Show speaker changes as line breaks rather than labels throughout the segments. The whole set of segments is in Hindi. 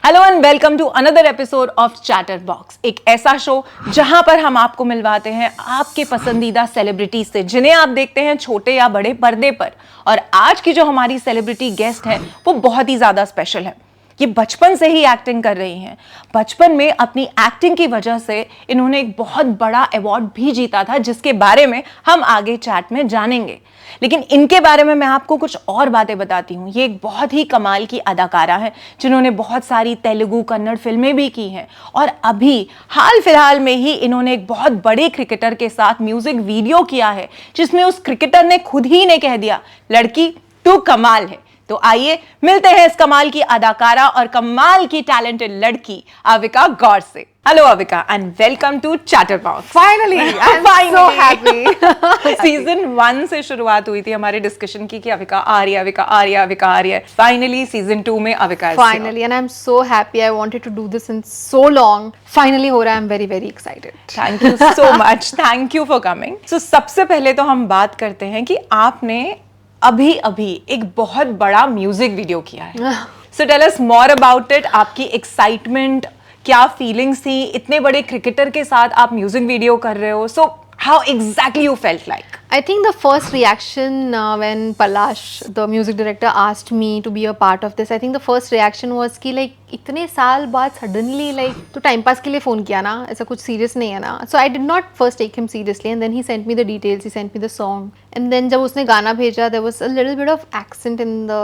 Hello and welcome to another episode of Chatterbox, एक ऐसा शो जहां पर हम आपको मिलवाते हैं आपके पसंदीदा सेलिब्रिटी से जिन्हें आप देखते हैं छोटे या बड़े पर्दे पर। और आज की जो हमारी सेलिब्रिटी गेस्ट है वो बहुत ही ज्यादा स्पेशल है। ये बचपन से ही एक्टिंग कर रही हैं। बचपन में अपनी एक्टिंग की वजह से इन्होंने एक बहुत बड़ा अवार्ड भी जीता था, जिसके बारे में हम आगे चैट में जानेंगे। लेकिन इनके बारे में मैं आपको कुछ और बातें बताती हूँ। ये एक बहुत ही कमाल की अदाकारा है जिन्होंने बहुत सारी तेलुगु कन्नड़ फिल्में भी की हैं। और अभी हाल फिलहाल में ही इन्होंने एक बहुत बड़े क्रिकेटर के साथ म्यूजिक वीडियो किया है, जिसमें उस क्रिकेटर ने खुद ही ने कह दिया, लड़की तू कमाल है। तो आइए मिलते हैं इस कमाल की अदाकारा और कमाल की टैलेंटेड लड़की अविका गौर से। Hello Avika and welcome to Chatterbox.
Finally I am so happy.
Season 1 से शुरुआत हुई थी हमारे डिस्कशन की कि अविका आ रही है, अविका आ रही है, अविका आ रही है। फाइनली सीजन 2 में Avika
finally and I am so happy. I wanted to do this in so long. Finally हो रहा है। I am very very excited.
Thank you so much, thank you for coming. So सबसे पहले तो हम बात करते हैं कि आपने अभी अभी एक बहुत बड़ा म्यूजिक वीडियो किया है। So tell us more about it. आपकी एक्साइटमेंट, क्या फीलिंग्स थी? इतने बड़े क्रिकेटर के साथ आप म्यूजिक वीडियो कर रहे हो, so how exactly you felt like?
I think the first reaction when Palash, the music director, asked me to be a part of this, I think the first reaction was कि like इतने साल बाद suddenly like तो time pass के लिए phone किया ना, ऐसा कुछ serious नहीं है ना. So I did not first take him seriously and then he sent me the details, he sent me the song and then जब उसने गाना भेजा there was a little bit of accent in the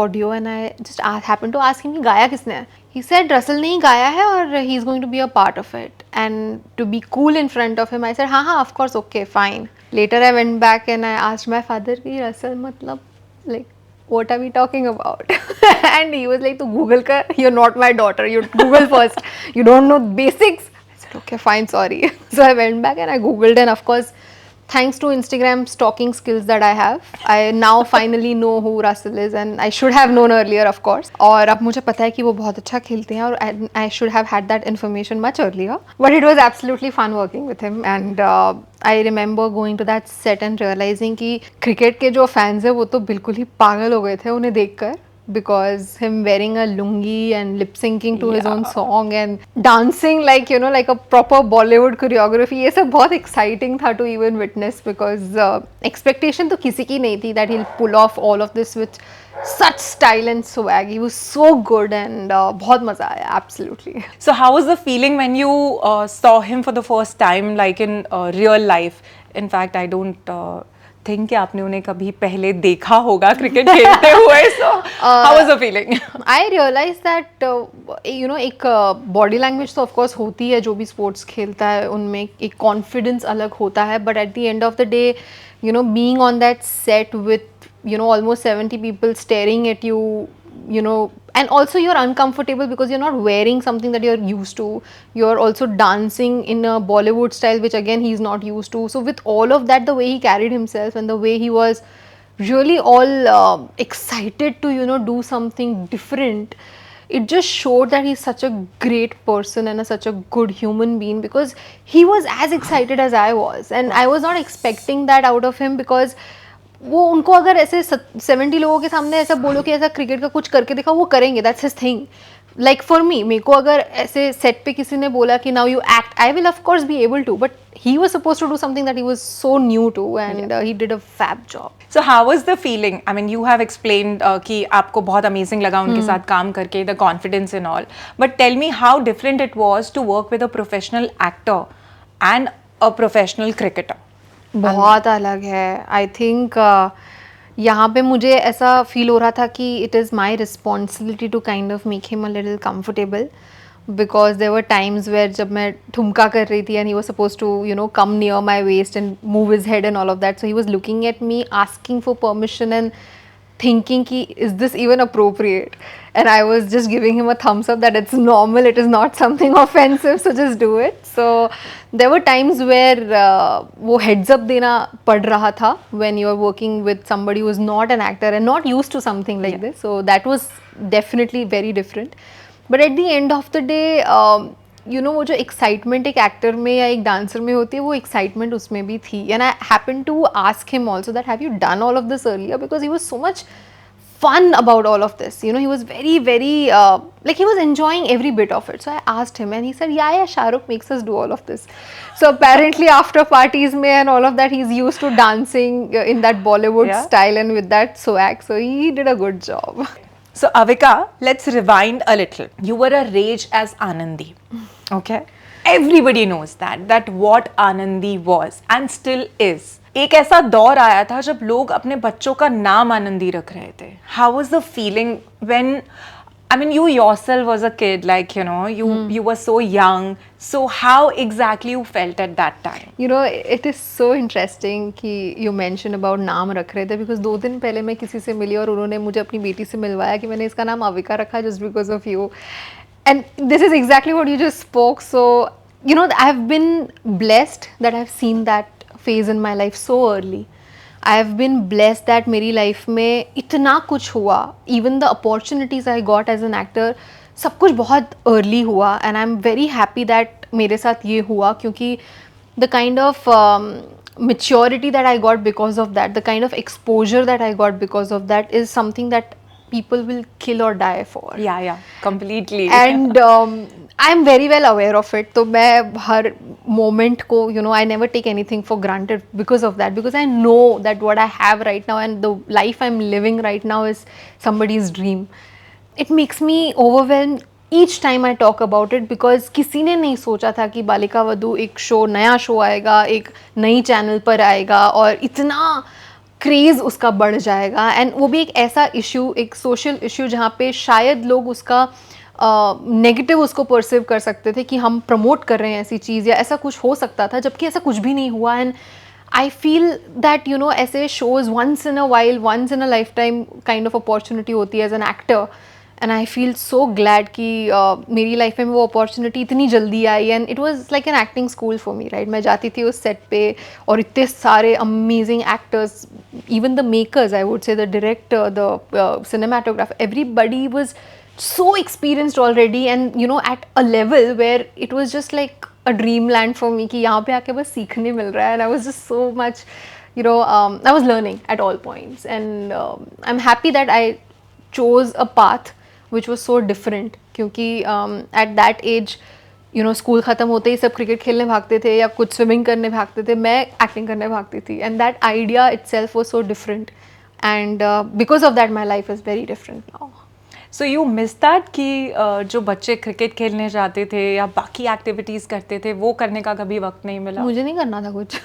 audio and I just happened to ask him कि गाया किसने है. He said रसल ने ही गाया है और he is going to be a part of it and to be cool in front of him I said हाँ of course okay fine. Later I went back and I asked my father कि रसल मतलब like what are we talking about? And he was like, "To Google kar, you're not my daughter. You Google first. You don't know basics." I said, "Okay, fine, sorry." So I went back and I Googled, and of course, thanks to Instagram stalking skills that I have, I now finally know who Russell is, and I should have known earlier, of course. और अब मुझे पता है कि वो बहुत अच्छा खेलते हैं और I should have had that information much earlier. But it was absolutely fun working with him, and I remember going to that set and realizing कि cricket के जो fans हैं वो तो बिल्कुल ही पागल हो गए थे उन्हें देखकर. Because him wearing a lungi and lip syncing to his own song and dancing like you know like a proper Bollywood choreography, ये सब बहुत exciting था to even witness because expectation तो किसी की नहीं थी that he'll pull off all of this with such style and swag. He was so good and बहुत मजा आया absolutely.
So how was the feeling when you saw him for the first time, like in real life? In fact, I don't think कि आपने उन्हें कभी पहले देखा होगा क्रिकेट खेलते हुए. So how was the feeling?
I realized that you know एक बॉडी लैंग्वेज तो ऑफ कोर्स होती है, जो भी स्पोर्ट्स खेलता है उनमें एक कॉन्फिडेंस अलग होता है, but at the end of the day you know being on that set with you know almost 70 people staring at you, you know, and also you're uncomfortable because you're not wearing something that you're used to. You're also dancing in a Bollywood style which again he's not used to. So with all of that, the way he carried himself and the way he was really all excited to you know do something different, it just showed that he's such a great person and such a good human being because he was as excited as I was and I was not expecting that out of him because वो उनको अगर ऐसे 70 लोगों के सामने ऐसा बोलो कि ऐसा क्रिकेट का कुछ करके दिखा, वो करेंगे. That's his thing. Like for me, मेरे को अगर ऐसे सेट पे किसी ने बोला कि now you act, I will of course be able to, but he was supposed to do something that he was so new to and he did a fab job.
So how was the feeling? I mean, you have explained कि आपको बहुत amazing लगा उनके साथ काम करके, the confidence and all. But tell me how different it was to work with a professional actor and a professional cricketer.
बहुत अलग है. आई थिंक यहाँ पे मुझे ऐसा फील हो रहा था कि it is my responsibility to kind of make him a little comfortable because there were times where जब मैं ठुमका कर रही थी and he was suppose to you know come near my waist and move his head and all of that, so he was looking at me asking for permission and thinking ki is this even appropriate, and I was just giving him a thumbs up that it's normal, it is not something offensive, so just do it. So there were times where wo heads up dena pad raha tha when you are working with somebody who is not an actor and not used to something like this, so that was definitely very different. But at the end of the day you know वो जो एक्साइटमेंट एक एक्टर में या एक डांसर में होती है, वो एक्साइटमेंट उसमें भी थी. And I happen to ask him also that have you done all of this earlier because he was so much fun about all of this. You know, he was very, very like he was enjoying every bit of it. So I asked him, and he said, "Yeah, Shah Rukh makes us do all of this." So apparently, after parties mein and all of that, he's used to dancing in that Bollywood
Yeah.
style and with that swag. So he did a good job.
So Avika, let's rewind a little. You were a rage as Anandi. Okay? Everybody knows that what Anandi was and still is. एक ऐसा दौर आया था जब लोग अपने बच्चों का नाम आनंदी रख रहे थे. How was the feeling when, I mean, you yourself was a kid, like, you know, you were so young. So how exactly you felt at that time?
You know, it is so interesting कि you mention about नाम रख रहे थे, because 2 दिन पहले मैं किसी से मिली और उन्होंने मुझे अपनी बेटी से मिलवाया कि मैंने इसका नाम अविका रखा just because of you. And this is exactly what you just spoke. So, you know, I have been blessed that I have seen that phase in my life so early. I have been blessed that मेरी life में इतना कुछ हुआ. Even the opportunities I got as an actor, सब कुछ बहुत early हुआ, and I'm very happy that मेरे साथ ये हुआ, क्योंकि the kind of maturity that I got because of that, the kind of exposure that I got because of that is something that people will kill or die for.
Yeah, completely.
And I'm very well aware of it. तो मैं हर moment को, you know, I never take anything for granted because of that, because I know that what I have right now and the life I'm living right now is somebody's dream. It makes me overwhelmed each time I talk about it, because किसी ने नहीं सोचा था कि बालिका वधू एक शो, नया शो आएगा, एक नई चैनल पर आएगा और इतना क्रेज़ उसका बढ़ जाएगा. एंड वो भी एक ऐसा इशू, एक सोशल इशू जहाँ पे शायद लोग उसका नेगेटिव उसको परसीव कर सकते थे कि हम प्रमोट कर रहे हैं ऐसी चीज़, या ऐसा कुछ हो सकता था, जबकि ऐसा कुछ भी नहीं हुआ. And I feel that, you know, ऐसे shows once in a while, once in a lifetime kind of opportunity होती है as an actor. And I feel so glad कि मेरी लाइफ में वो अपॉर्चुनिटी इतनी जल्दी आई. And it was like an acting school for me, right. मैं जाती थी उस सेट पे और इतने सारे amazing actors, even the makers, I would से the director, the cinematographer, everybody was so experienced already, and you know, at a level where it was just like a dreamland for me कि यहाँ पे आके बस सीखने मिल रहा है. And I was just so much, you know, I was learning at all points, and I'm happy that I chose a path which was so different, क्योंकि at that age, you know, school ख़त्म होते ही सब क्रिकेट खेलने भागते थे या कुछ स्विमिंग करने भागते थे, मैं एक्टिंग करने भागती थी. And that idea itself was so different, and because of that my life is very different now.
So you miss that कि जो बच्चे क्रिकेट खेलने जाते थे या बाकी एक्टिविटीज़ करते थे, वो करने का कभी वक्त नहीं मिला?
मुझे नहीं करना था कुछ.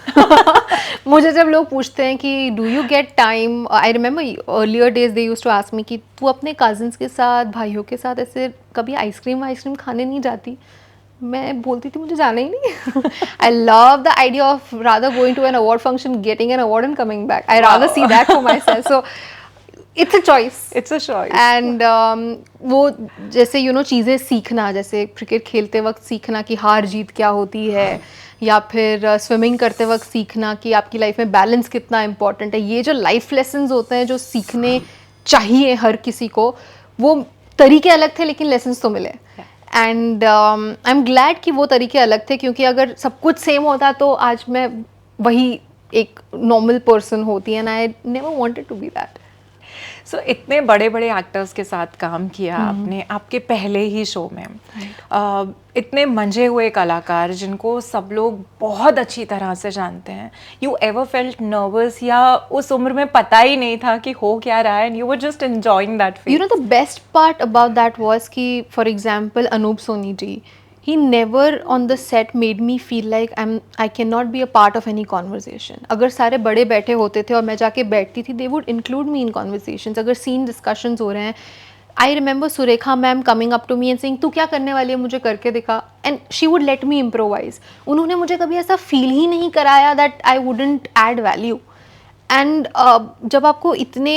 मुझे जब लोग पूछते हैं कि do you get time, I remember earlier days they used to ask me कि तू अपने कजिन्स के साथ, भाइयों के साथ ऐसे कभी आइसक्रीम खाने नहीं जाती? मैं बोलती थी मुझे जाना ही नहीं. I love the idea of rather going to an award function, getting an award and coming back. I rather see that for myself. So it's a choice.
It's a choice.
And वो जैसे, यू नो, चीज़ें सीखना, जैसे क्रिकेट खेलते वक्त सीखना कि हार जीत क्या होती है, या फिर स्विमिंग करते वक्त सीखना कि आपकी लाइफ में बैलेंस कितना इम्पॉर्टेंट है. ये जो लाइफ लेसन्स होते हैं जो सीखने चाहिए हर किसी को, वो तरीके अलग थे लेकिन लेसन्स तो मिले. एंड आई एम ग्लैड कि वो तरीके अलग थे, क्योंकि अगर सब कुछ सेम होता तो आज मैं वही एक नॉर्मल पर्सन होती. And I never wanted to be that.
So इतने बड़े बड़े एक्टर्स के साथ काम किया आपने आपके पहले ही शो में. इतने मंझे हुए कलाकार जिनको सब लोग बहुत अच्छी तरह से जानते हैं. यू एवर फेल्ट नर्वस, या उस उम्र में पता ही नहीं था कि हो क्या रहा है, and you were just enjoying that feel?
You know, the best part about that was कि, for example, Anup Soni ji, he never on the set made me feel like I cannot be a part of any conversation. अगर सारे बड़े बैठे होते थे और मैं जाके बैठती थी, they would include me in conversations. अगर scene discussions हो रहे हैं, I remember Surekha ma'am coming up to me and saying, तू क्या करने वाली है, मुझे करके दिखा. And she would let me improvise. उन्होंने मुझे कभी ऐसा feel ही नहीं कराया that I wouldn't add value. And जब आपको इतने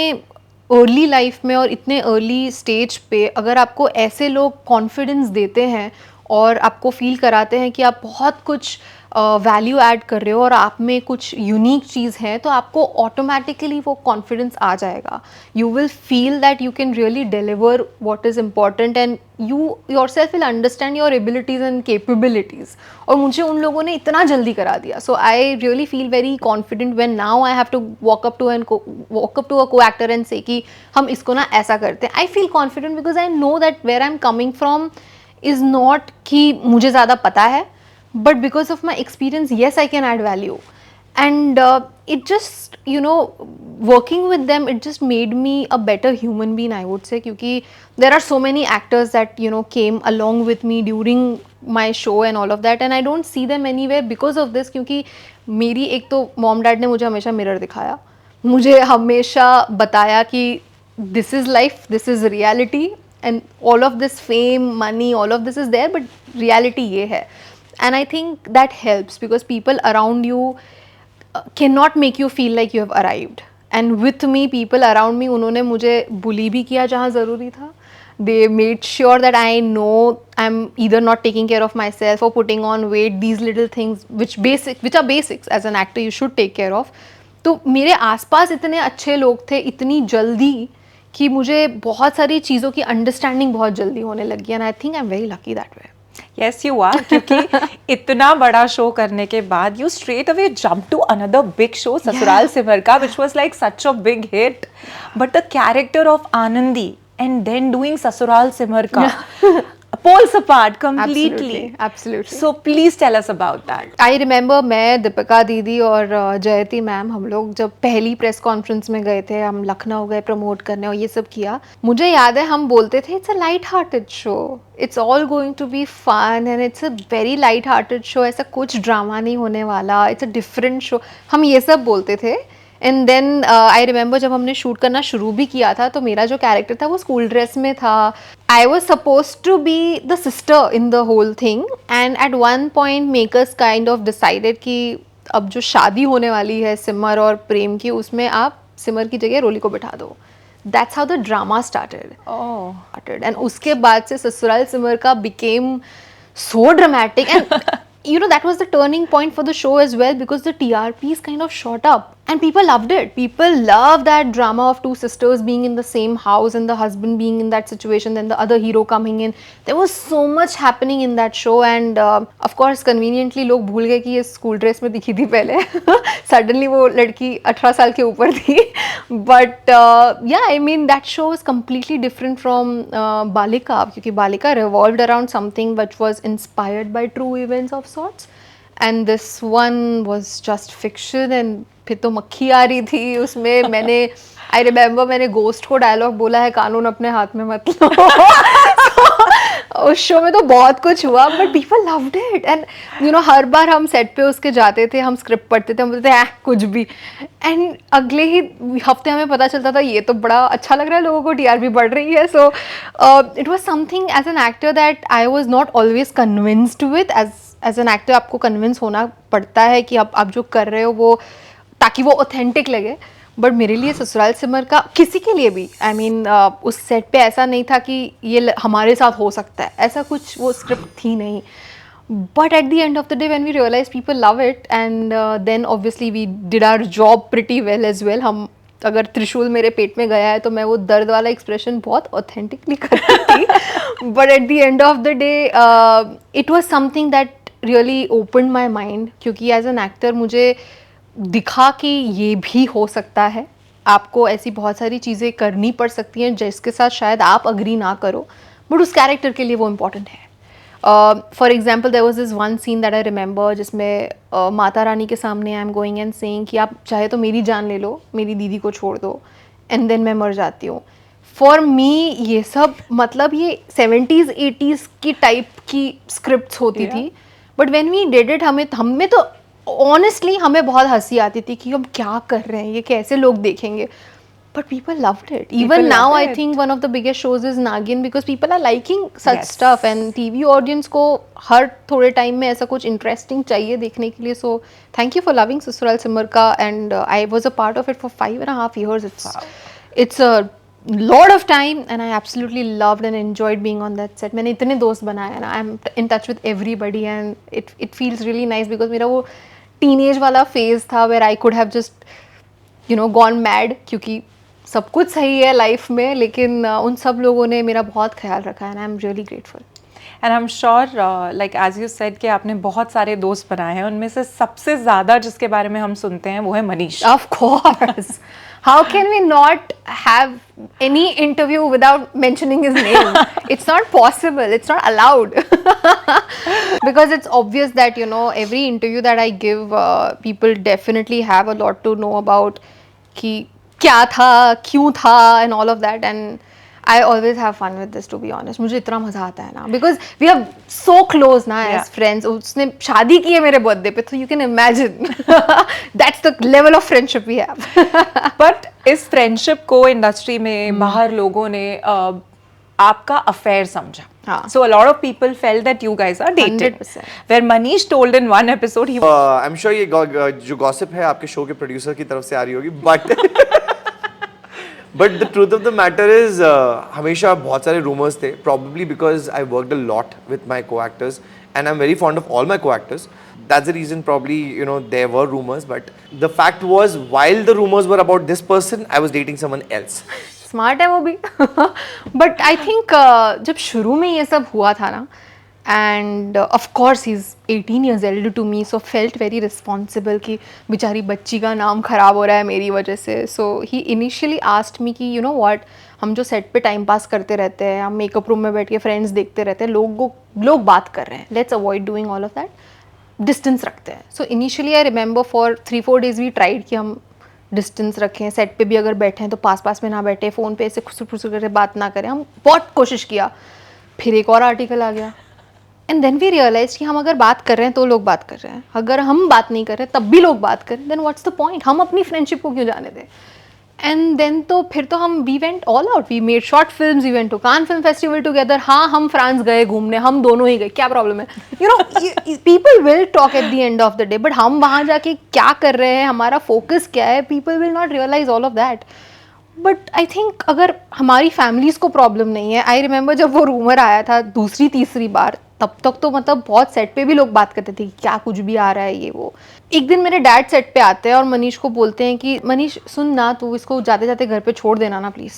अर्ली लाइफ में और इतने अर्ली स्टेज पे अगर आपको ऐसे लोग कॉन्फिडेंस देते हैं और आपको फील कराते हैं कि आप बहुत कुछ वैल्यू ऐड कर रहे हो और आप में कुछ यूनिक चीज़ है, तो आपको ऑटोमेटिकली वो कॉन्फिडेंस आ जाएगा. You will feel that you can really deliver what is important and you yourself will understand your abilities and capabilities. और मुझे उन लोगों ने इतना जल्दी करा दिया. So I really feel very confident when now I have to walk up to a co-actor and से कि हम इसको ना ऐसा करते हैं. I feel confident because I know that where I am coming from is not कि मुझे ज़्यादा पता है, but because of my experience, yes, I can add value. And it just, you know, working with them, it just made me a better human being, I would say, क्योंकि there are so many actors that, you know, came along with me during my show and all of that, and I don't see them anywhere because of this. क्योंकि मेरी एक तो मॉम डैड ने मुझे हमेशा मिरर दिखाया, मुझे हमेशा बताया कि this is life, this is reality, and all of this fame, money, all of this is there, but reality ये है. And I think that helps because people around you cannot make you feel like you have arrived. And with me, people around me, उन्होंने मुझे bully भी किया जहाँ ज़रूरी था. They made sure that I know I'm either not taking care of myself or putting on weight. These little things which are basics as an actor you should take care of. तो मेरे आसपास इतने अच्छे लोग थे इतनी जल्दी कि मुझे बहुत सारी चीज़ों की अंडरस्टैंडिंग बहुत जल्दी होने लगी. And I think I'm very lucky that way.
Yes, you are. क्योंकि इतना बड़ा शो करने के बाद you straight away jump to another big show, Sasural Simar का, which was like such a big hit. But the character of Anandi and then doing Sasural Simar का poles apart completely.
Absolutely.
So please tell us about that.
I remember मैं दीपिका दीदी और जयती मैम हम लोग जब पहली प्रेस कॉन्फ्रेंस में गए थे, हम लखनऊ गए प्रमोट करने और ये सब किया. मुझे याद है हम बोलते थे it's a light hearted show, it's all going to be fun and it's a very light hearted show, ऐसा कुछ ड्रामा नहीं होने वाला, इट्स अ डिफरेंट शो, हम ये सब बोलते थे. एंड देन आई रिमेंबर जब हमने शूट करना शुरू भी किया था तो मेरा जो कैरेक्टर था वो स्कूल ड्रेस में था. I was suppose to be the sister in the whole thing and at one point makers kind of decided कि अब जो शादी होने वाली है सिमर और प्रेम की, उसमें आप सिमर की जगह रोली को बिठा दो. That's how the drama started. And उसके बाद से ससुराल सिमर का became so dramatic and you know that was the turning point for the show as well because the TRPs kind of shot up and people loved it. People loved that drama of two sisters being in the same house and the husband being in that situation, then the other hero coming in. There was so much happening in that show and of course conveniently लोग भूल गए कि ये स्कूल ड्रेस में दिखी थी पहले. Suddenly वो लड़की 18 साल के ऊपर थी. But yeah, I mean that show was completely different from Balika क्योंकि Balika revolved around something which was inspired by true events of sorts. And this one was just fiction and फिर तो मक्खी आ रही थी उसमें. मैंने आई रिमेंबर मैंने गोस्ट को डायलॉग बोला है कानून अपने हाथ में मत लो. उस शो में तो बहुत कुछ हुआ but people loved it and you know हर बार हम सेट पे उसके जाते थे, हम स्क्रिप्ट पढ़ते थे, हम बोलते थे कुछ भी, एंड अगले ही हफ्ते हमें पता चलता था ये तो बड़ा अच्छा लग रहा है लोगों को, टीआरपी बढ़ रही है. So it was something as an actor that I was not always convinced with. As an actor आपको कन्विंस होना पड़ता है कि आप जो कर रहे हो वो ताकि वो ऑथेंटिक लगे. बट मेरे लिए ससुराल सिमर का किसी के लिए भी आई मीन उस सेट पे ऐसा नहीं था कि ये हमारे साथ हो सकता है, ऐसा कुछ वो स्क्रिप्ट थी नहीं. But at the end of the day when we realise people love it and then obviously we did our job pretty well as well. हम अगर त्रिशूल मेरे पेट में गया है तो मैं वो दर्द वाला एक्सप्रेशन बहुत ऑथेंटिकली करती थी. But at the end of the day it was something that really opened my mind क्योंकि एज एन एक्टर मुझे दिखा कि ये भी हो सकता है, आपको ऐसी बहुत सारी चीज़ें करनी पड़ सकती हैं जिसके साथ शायद आप अग्री ना करो बट उस कैरेक्टर के लिए वो इम्पॉर्टेंट है. For example there was this one scene that I remember जिसमें माता रानी के सामने I am going and saying कि आप चाहे तो मेरी जान ले लो, मेरी दीदी को छोड़ दो एंड देन मैं मर जाती हूँ. फॉर मी ये सब मतलब ये 70s 80s की टाइप की स्क्रिप्ट्स होती थी but when we did it हमें तो ऑनेस्टली हमें बहुत हंसी आती थी कि हम क्या कर रहे हैं, ये कैसे लोग देखेंगे. But people loved it. Even now I think one of the biggest shows is Naagin because people are liking such stuff and TV audience को हर थोड़े टाइम में ऐसा कुछ इंटरेस्टिंग चाहिए देखने के लिए. So thank you for loving Sasural Simar का and I was a part of it for 5.5 years. It's a lot of time and I absolutely loved and enjoyed being on that set. मैंने इतने दोस्त बनाए ना, I'm in touch with everybody and it feels really nice because मेरा वो teenage वाला phase था where I could have just gone mad क्योंकि सब कुछ सही है लाइफ में, लेकिन उन सब लोगों ने मेरा बहुत ख्याल रखा है and I'm really grateful.
And I am sure like as you said कि आपने बहुत सारे दोस्त बनाए हैं, उनमें से सबसे ज़्यादा जिसके बारे में हम सुनते हैं वो है Manish.
Of course. How can we not have any interview without mentioning his name? It's not possible. It's not allowed. Because it's obvious that, every interview that I give, people definitely have a lot to know about कि क्या था, क्यों था, and all of that. And I always have fun with this, to be honest. मुझे इतना मजा आता है ना, because we are so close ना as friends. उसने शादी की है मेरे बर्थडे पे, तो you can imagine. That's the level of friendship we have.
But इस फ्रेंडशिप को इंडस्ट्री में बाहर लोगों ने आपका अफेयर समझा.
हाँ.
So a lot of people felt that you guys are dating.
100%.
Where Manish told in one episode he
I'm sure ये जो गॉसिप है आपके शो के प्रोड्यूसर की तरफ से आ रही होगी, but the truth of the matter is हमेशा बहुत सारे rumors थे, probably because I worked a lot with my co-actors and I'm very fond of all my co-actors. That's the reason probably there were rumors, but the fact was while the rumors were about this person, I was dating someone else.
Smart है वो भी. बट आई थिंक जब शुरू में ये सब हुआ था ना, and of course he is 18 years elder to me, so felt very responsible कि बेचारी बच्ची का नाम ख़राब हो रहा है मेरी वजह से. सो ही इनिशियली आस्क्ड मी कि what, हम जो सेट पे टाइम पास करते रहते हैं, हम मेकअप रूम में बैठ के फ्रेंड्स देखते रहते हैं, लोग बात कर रहे हैं, let's avoid doing all of that, distance रखते हैं. So initially I remember for 3-4 days we tried कि हम डिस्टेंस रखें, सेट पे भी अगर बैठे हैं तो पास में ना बैठे, फ़ोन पे ऐसे खुसर खुसर करके बात ना करें. हम बहुत कोशिश किया. फिर एक और आर्टिकल आ गया एंड देन वी रियलाइज कि हम अगर बात कर रहे हैं तो लोग बात कर रहे हैं, अगर हम बात नहीं कर रहे तब भी लोग बात करें, देन व्हाट्स द पॉइंट, हम अपनी फ्रेंडशिप को क्यों जाने दें. एंड देन तो फिर तो हम we went all out, we made short films, we went to Cannes film festival together. हाँ, हम फ्रांस गए घूमने, हम दोनों ही गए, क्या प्रॉब्लम है. People will talk eight the end of the day, but हम वहाँ जाके क्या कर रहे हैं, हमारा फोकस क्या है, people will not realise all of that. But I think अगर हमारी फैमिलीज़ को प्रॉब्लम नहीं है, आई रिमेंबर जब वो रूमर आया था दूसरी तीसरी बार, तब तक तो मतलब बहुत सेट पे भी लोग बात करते थे कि क्या कुछ भी आ रहा है ये वो. एक दिन मेरे डैड सेट पे आते हैं और मनीष को बोलते हैं कि मनीष सुन ना, तू इसको जाते जाते घर पे छोड़ देना ना प्लीज़.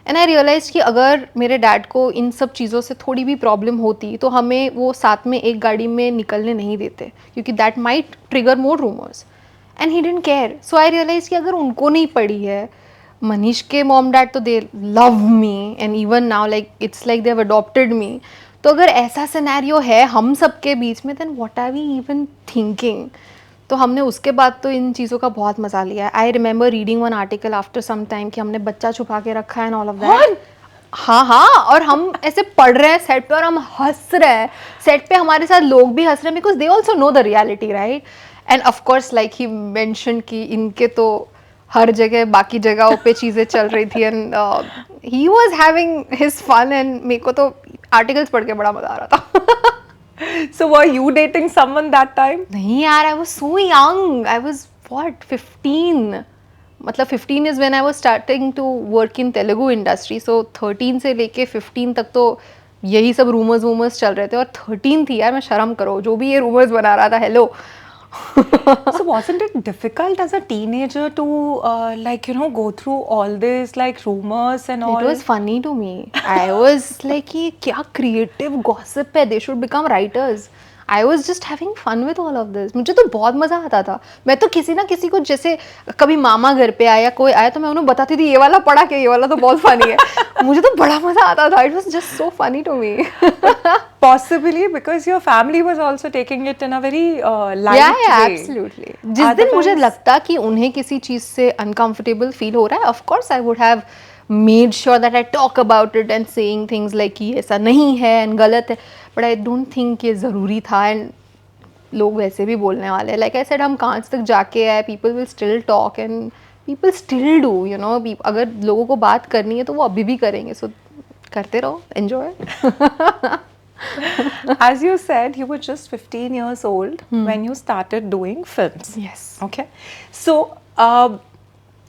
एंड आई रियलाइज कि अगर मेरे डैड को इन सब चीज़ों से थोड़ी भी प्रॉब्लम होती तो हमें वो साथ में एक गाड़ी में निकलने नहीं देते, क्योंकि that might trigger more rumours. And he didn't care. So I realise कि अगर उनको नहीं पड़ी है, मनीष के मॉम डैड तो they love me and even now like it's like they have adopted me. तो अगर ऐसा सिनेरियो है हम सब के बीच में, then what are we even thinking. तो हमने उसके बाद तो इन चीज़ों का बहुत मजा लिया. I remember reading one article after some time कि हमने बच्चा छुपा के रखा है एंड ऑल ऑफ दैट. हाँ, और हम ऐसे पढ़ रहे हैं सेट पे और हम हंस रहे हैं. सेट पे हमारे साथ लोग भी हंस रहे हैं because they also know the reality, right. And of course like he mention कि इनके तो हर जगह बाकी जगहों पे चीज़ें चल रही थी and he was having his fun and मेरे को तो आर्टिकल्स पढ़ के बड़ा मजा आ रहा था.
So were you dating someone that time?
नहीं यार, I was so young. I was what, 15. मतलब 15 is when I was starting to work in Telugu industry. So 13 से लेके 15 तक तो यही सब रूमर्स चल रहे थे. और 13 थी यार, मैं शर्म करो, जो भी ये रूमर्स बना रहा था, hello.
So wasn't it difficult as a teenager to go through all this like rumors and all?
It was funny to me. I was like ये क्या creative gossip है, they should become writers. I was just having fun with all of this. मुझे तो बहुत मज़ा आता था. मैं तो किसी ना किसी को, जैसे कभी मामा घर पे आया, कोई आया तो मैं उन्हें बताती थी ये वाला पढ़ा के, ये वाला तो बहुत फनी है. मुझे तो बड़ा मज़ा आता था. It was just so funny to me.
Possibly because your family was also taking it in a very light
yeah,
way.
Absolutely. जिस दिन मुझे लगता कि उन्हें किसी चीज़ से uncomfortable feel हो रहा है, of course I would have made sure that I talk about it and saying things like कि ऐसा नहीं है and गलत है. But I don't think ये ज़रूरी था and लोग वैसे भी बोलने वाले हैं. Like I said, हम कांच तक जाके आए, people will still talk and people still do, you know. अगर लोगों को बात करनी है तो वो अभी भी करेंगे. So करते रहो, enjoy.
As you said, you were just 15 years old when you started doing films.
Yes.
Okay. So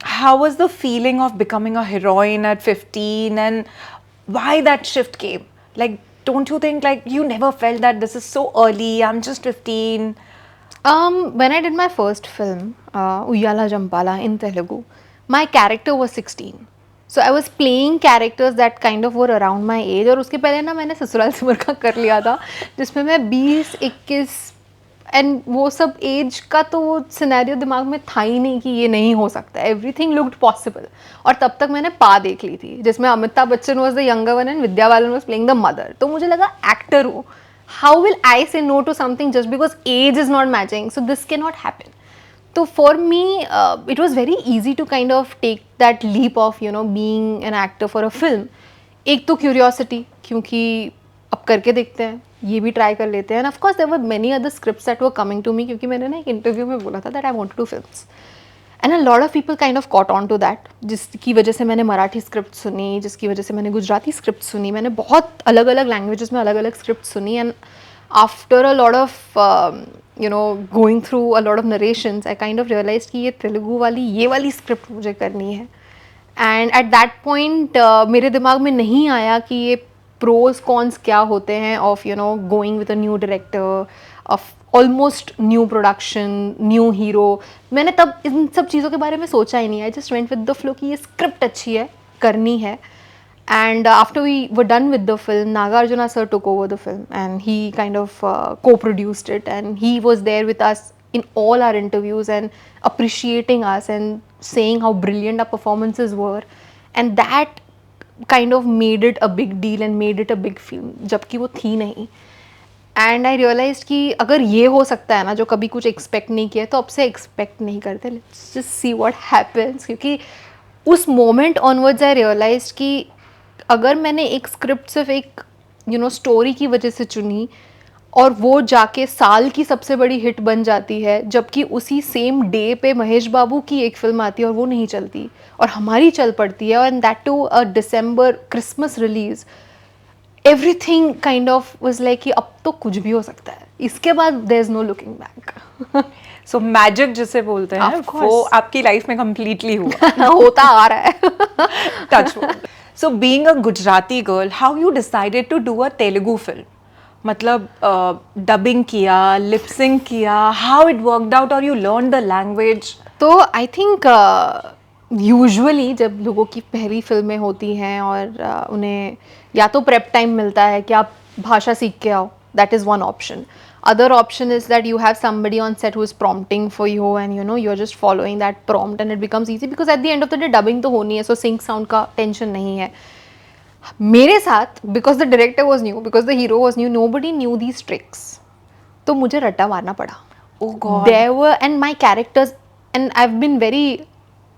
how was the feeling of becoming a heroine at 15, and why that shift came? Like, don't you think like you never felt that this is so early, I'm just 15?
When I did my first film, Uyala Jampala in Telugu, my character was 16. So I was playing characters that kind of were around my age. और उसके पहले ना मैंने ससुराल सिमर का कर लिया था जिसमें मैं 20-21 एंड वो सब एज का तो वो सिनेरियो दिमाग में था ही नहीं कि ये नहीं हो सकता. Everything looked possible. और तब तक मैंने पा देख ली थी जिसमें Amitabh Bachchan was the younger one and Vidya Balan was playing the mother. तो मुझे लगा एक्टर हूँ, how will I say no to something just because age is not matching? So this cannot happen. So for me, it was very easy to kind of take that leap of, you know, being an actor for a film. एक तो curiosity, क्योंकि अब करके देखते हैं, ये भी try कर लेते हैं. And of course there were many other scripts that were coming to me क्योंकि मैंने ना एक interview में बोला था that I want to do films. And a lot of people kind of caught on to that, जिसकी वजह से मैंने मराठी स्क्रिप्ट सुनी, जिसकी वजह से मैंने गुजराती स्क्रिप्ट सुनी, मैंने बहुत अलग अलग लैंग्वेजेस में अलग अलग स्क्रिप्ट सुनी. And after a lot of you know going through a lot of narrations I kind of realise कि ये तेलुगु वाली ये वाली स्क्रिप्ट मुझे करनी है. एंड एट दैट पॉइंट मेरे दिमाग में नहीं आया कि ये प्रोज कॉन्स क्या होते हैं of you know going with a new director, of almost new production, new hero. मैंने तब इन सब चीज़ों के बारे में सोचा ही नहीं. I just went with the flow कि ये स्क्रिप्ट अच्छी है, करनी है. And after we were done with the film, Nagarjuna sir took over the film and he kind of co-produced it, and he was there with us in all our interviews and appreciating us and saying how brilliant our performances were, and that kind of made it a big deal and made it a big film, जबकि वो थी नहीं. एंड आई रियलाइज कि अगर ये हो सकता है ना जो कभी कुछ एक्सपेक्ट नहीं किया, तो अब से एक्सपेक्ट नहीं करते, let's just see what happens. क्योंकि उस मोमेंट ऑनवर्ड्स आई रियलाइज कि अगर मैंने एक स्क्रिप्ट सिर्फ एक यू नो स्टोरी की वजह से चुनी और वो जाके साल की सबसे बड़ी हिट बन जाती है, जबकि उसी सेम डे पे महेश बाबू की एक फिल्म आती है और वो नहीं चलती और हमारी चल पड़ती है, and that too a December Christmas release, everything kind of was like कि अब तो कुछ भी हो सकता है, इसके बाद there is no looking back.
So magic जिसे बोलते हैं
Of course.
वो आपकी लाइफ में कंप्लीटली हुआ.
होता आ रहा है.
Touch wood. So being a Gujarati girl, how you decided to do a Telugu film? मतलब डबिंग किया, लिप सिंक किया, how it worked out, or you learned the language?
तो आई थिंक यूजुअली जब लोगों की पहली फिल्में होती हैं और उन्हें या तो प्रेप टाइम मिलता है कि आप भाषा सीख के आओ, that is one option. Other option is that you have somebody on set who is prompting for you and you know you're just following that prompt and it becomes easy because at the end of the day dubbing तो होनी है, so sync sound का टेंशन नहीं है. मेरे साथ because the director was new, because the hero was new, nobody knew these tricks, तो मुझे रट्टा मारना पड़ा.
Oh God.
There were and my characters and I've been very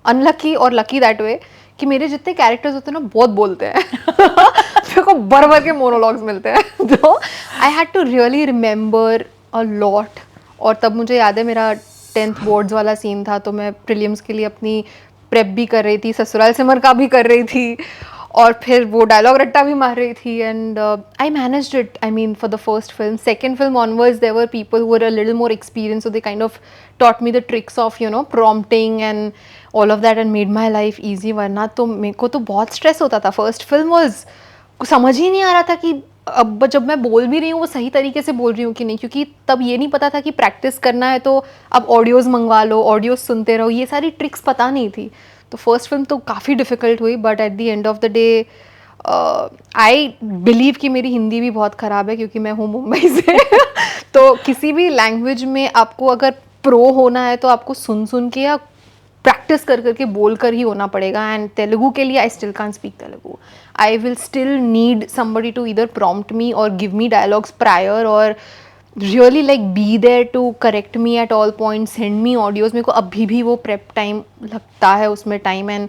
unlucky or lucky that way कि मेरे जितने कैरेक्टर्स होते हैं ना बहुत बोलते हैं. मेरे को भर भर के मोनोलॉग्स मिलते हैं. तो I had to really remember a lot. और तब मुझे याद है मेरा 10th बोर्ड्स वाला सीन था, तो मैं प्रीलिम्स के लिए अपनी प्रेप भी कर रही थी, ससुराल सिमर का भी कर रही थी और फिर वो डायलॉग रट्टा भी मार रही थी. And I managed it. I mean for the first film. Second film onwards there were people who were a little more experience, so they kind of taught me the tricks of you know prompting and all of that and made my life easy. वरना तो मेरे को तो बहुत स्ट्रेस होता था. फर्स्ट फिल्म वॉज समझ ही नहीं आ रहा था कि अब जब मैं बोल भी रही हूँ वो सही तरीके से बोल रही हूँ कि नहीं, क्योंकि तब ये नहीं पता था कि प्रैक्टिस करना है तो अब ऑडियोज़ मंगवा लो, ऑडियोज़ सुनते रहो, ये सारी ट्रिक्स पता नहीं थी. तो फर्स्ट फिल्म तो काफ़ी डिफ़िकल्ट हुई, but at the end of the day I believe कि मेरी हिंदी भी बहुत ख़राब है क्योंकि मैं हूँ मुंबई से. तो किसी भी लैंग्वेज में आपको अगर प्रो होना है तो आपको सुन सुन के या प्रैक्टिस कर करके बोल कर ही होना पड़ेगा. एंड तेलुगु के लिए I still can't speak Telugu. I will still need somebody to either prompt me और गिव मी डायलॉग्स प्रायर और really like be there to correct me at all point, send me audios. मेरे को अभी भी वो प्रेप टाइम लगता है उसमें time, and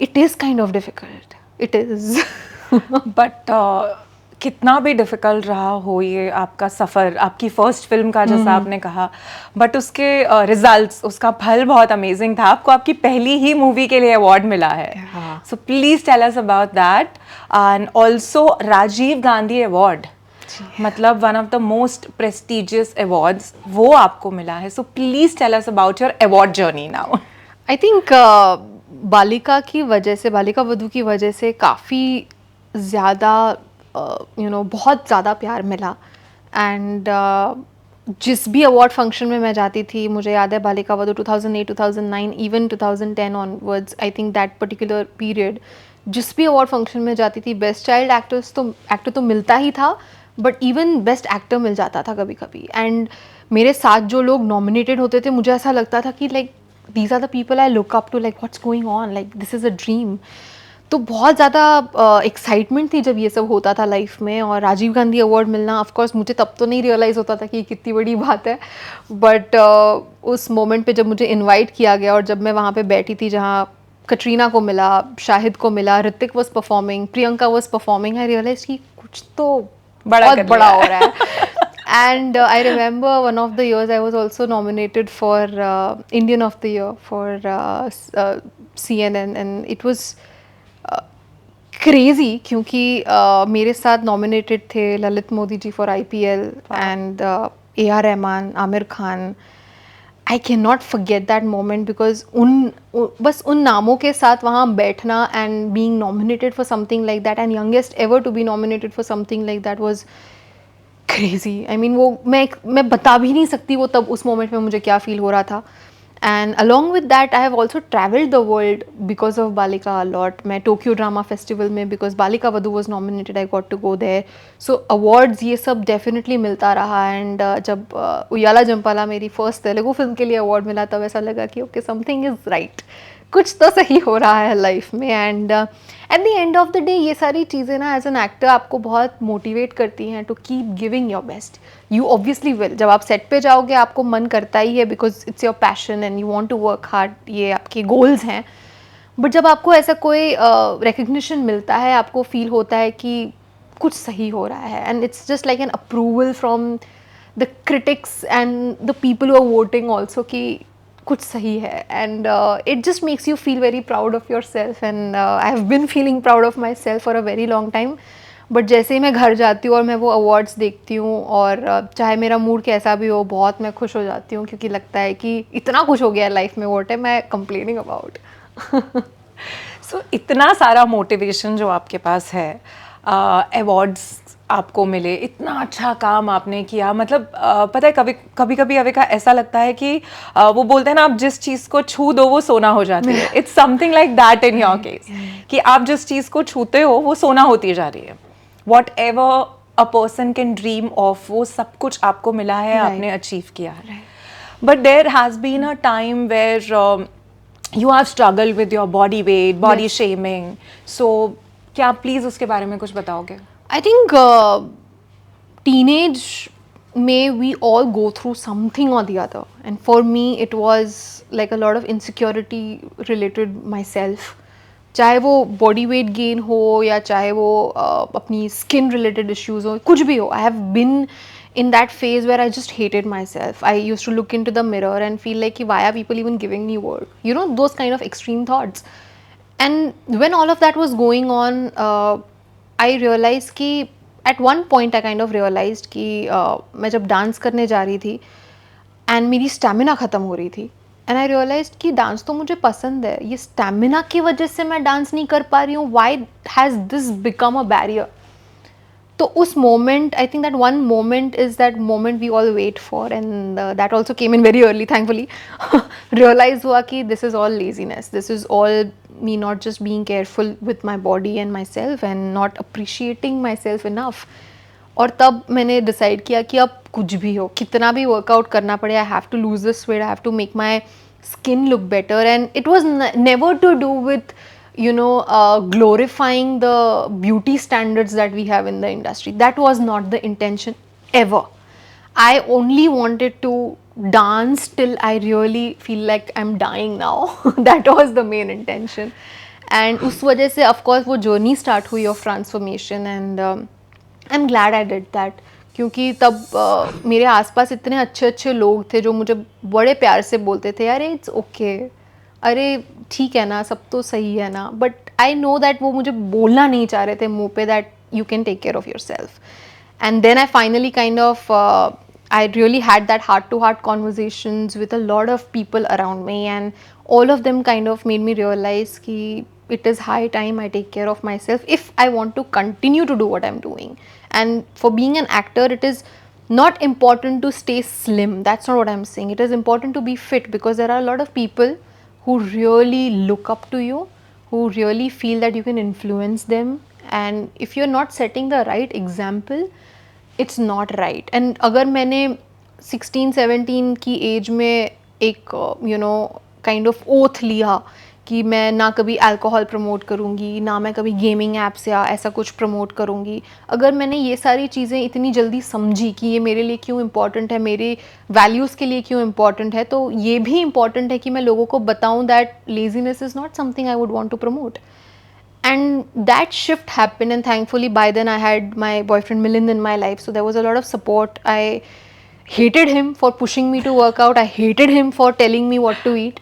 it is kind of difficult. It is.
But कितना भी डिफ़िकल्ट रहा हो ये आपका सफ़र, आपकी फर्स्ट फिल्म का जैसा आपने कहा, बट उसके रिजल्ट्स, उसका फल बहुत अमेजिंग था. आपको आपकी पहली ही मूवी के लिए अवार्ड मिला है. So please tell us about that. And also Rajiv Gandhi award, मतलब one of the most prestigious awards, वो आपको मिला है. So please tell us about your award journey now.
I think Balika की वजह से, बालिका वधू की वजह से काफ़ी ज़्यादा बहुत ज़्यादा प्यार मिला. एंड जिस भी अवार्ड फंक्शन में मैं जाती थी, मुझे याद है Balika Vadhu 2008, 2009, even 2010 onwards, I think that particular period, जिस भी अवार्ड फंक्शन में जाती थी, बेस्ट चाइल्ड एक्टर तो मिलता ही था, बट इवन बेस्ट एक्टर मिल जाता था कभी कभी. एंड मेरे साथ जो लोग नॉमिनेटेड होते थे, मुझे ऐसा लगता था कि like these are the people I look up to, like what's going on, like this is a dream. तो बहुत ज़्यादा एक्साइटमेंट थी जब ये सब होता था लाइफ में. और राजीव गांधी अवार्ड मिलना, ऑफ कोर्स मुझे तब तो नहीं रियलाइज़ होता था कि ये कितनी बड़ी बात है, बट उस मोमेंट पे जब मुझे इनवाइट किया गया और जब मैं वहाँ पे बैठी थी जहाँ कटरीना को मिला, शाहिद को मिला, Hrithik was performing, Priyanka was performing, I realise कि कुछ तो बहुत बड़ा हो रहा है. And I remember one of the years I was also nominated for Indian of the Year for CNN, and it was crazy क्योंकि मेरे साथ nominated थे Lalit Modi ji for IPL and A.R. Rahman, Aamir Khan. I cannot forget that moment because बस उन नामों के साथ वहाँ बैठना and being nominated for something like that, and youngest ever to be nominated for something like that was crazy. I mean वो मैं बता भी नहीं सकती वो तब उस मोमेंट में मुझे क्या फील हो रहा था. And along with that I have also travelled the world because of Balika a lot. मैं टोक्यो ड्रामा फेस्टिवल में, because Balika Vadhu was nominated, I got to go there. So awards ये सब डेफिनेटली मिलता रहा. एंड जब उयाला जंपाला मेरी फर्स्ट तेलुगु फिल्म के लिए अवार्ड मिला, तब ऐसा लगा कि ओके समथिंग इज़ राइट, कुछ तो सही हो रहा है लाइफ में. And eight the end of the day ये सारी चीज़ें ना एज एन एक्टर आपको बहुत मोटिवेट करती हैं to keep giving your best. You obviously will, जब आप सेट पे जाओगे आपको मन करता ही है because it's your passion and you want to work hard, ये आपके गोल्स हैं. बट जब आपको ऐसा कोई रिकग्निशन मिलता है, आपको फील होता है कि कुछ सही हो रहा है, and it's just like an approval from the critics and the people who are voting also कि कुछ सही है. And it just makes you feel very proud of yourself. And I have been feeling proud of myself for a very long time. But जैसे ही मैं घर जाती हूँ और मैं वो अवार्ड्स देखती हूँ, और चाहे मेरा मूड कैसा भी हो, बहुत मैं खुश हो जाती हूँ क्योंकि लगता है कि इतना कुछ हो गया लाइफ में, what am I complaining about.
So इतना सारा मोटिवेशन जो आपके पास है, अवार्ड्स आपको मिले, इतना अच्छा काम आपने किया, मतलब पता है कभी कभी अविका ऐसा लगता है कि वो बोलते हैं ना, आप जिस चीज़ को छू दो वो सोना हो जाती है. It's something like that in your case, कि आप जिस चीज़ को छूते हो वो सोना होती जा रही है. What ever a person can dream of, वो सब कुछ आपको मिला है, आपने अचीव किया है. But there has been a time where you have struggled with your body weight, body shaming. So क्या प्लीज उसके बारे में कुछ बताओगे?
I think teenage में we all go through something or the other, and for me it was like a lot of insecurity related myself. चाहे वो body weight gain हो या चाहे वो अपनी skin related issues हो, कुछ भी हो. I have been in that phase where I just hated myself. I used to look into the mirror and feel like why are people even giving me work? You know, those kind of extreme thoughts. And when all of that was going on, I realized कि at one point I kind of realized कि मैं जब डांस करने जा रही थी and मेरी स्टैमिना ख़त्म हो रही थी, and I realized कि डांस तो मुझे पसंद है, ये स्टैमिना की वजह से मैं डांस नहीं कर पा रही हूँ. Why has this become a barrier? तो उस moment, I think that one moment is that moment we all wait for, and that also came in very early thankfully. Realise हुआ कि this is all laziness, this is all me not just being careful with my body and myself and not appreciating myself enough. और तब मैंने डिसाइड किया कि अब कुछ भी हो, कितना भी वर्कआउट करना पड़े, I have to lose this weight, I have to make my skin look better. And it was never to do with glorifying the beauty standards that we have in the industry. That was not the intention ever. I only wanted to dance till I really feel like I'm dying now. That was the main intention. And उस वजह से of course वो journey start हुई of transformation, and I'm glad I did that. क्योंकि तब मेरे आसपास इतने अच्छे अच्छे लोग थे जो मुझे बड़े प्यार से बोलते थे, अरे इट्स ओके, अरे ठीक है ना, सब तो सही है ना. बट आई नो दैट वो मुझे बोलना नहीं चाह रहे थे मुंह पे that you can take care of yourself. And then I finally kind of I really had that heart to heart conversations with a lot of people around me, and all of them kind of made me realize ki it is high time I take care of myself if I want to continue to do what I'm doing. And for being an actor, it is not important to stay slim. That's not what I'm saying. It is important to be fit, because there are a lot of people who really look up to you, who really feel that you can influence them. And if you're not setting the right example, it's not right. And अगर मैंने 16-17 की एज में एक काइंड ऑफ ओथ लिया कि मैं ना कभी अल्कोहल प्रमोट करूँगी, ना मैं कभी गेमिंग ऐप्स या ऐसा कुछ प्रमोट करूँगी, अगर मैंने ये सारी चीज़ें इतनी जल्दी समझी कि ये मेरे लिए क्यों इम्पॉर्टेंट है, मेरे वैल्यूज़ के लिए क्यों इम्पॉर्टेंट है, तो ये भी इम्पॉर्टेंट है कि मैं लोगों को बताऊँ that laziness is not something I would want to promote. And that shift happened, and thankfully by then I had my boyfriend Milind in my life, so there was a lot of support. I hated him for pushing me to work out, I hated him for telling me what to eat,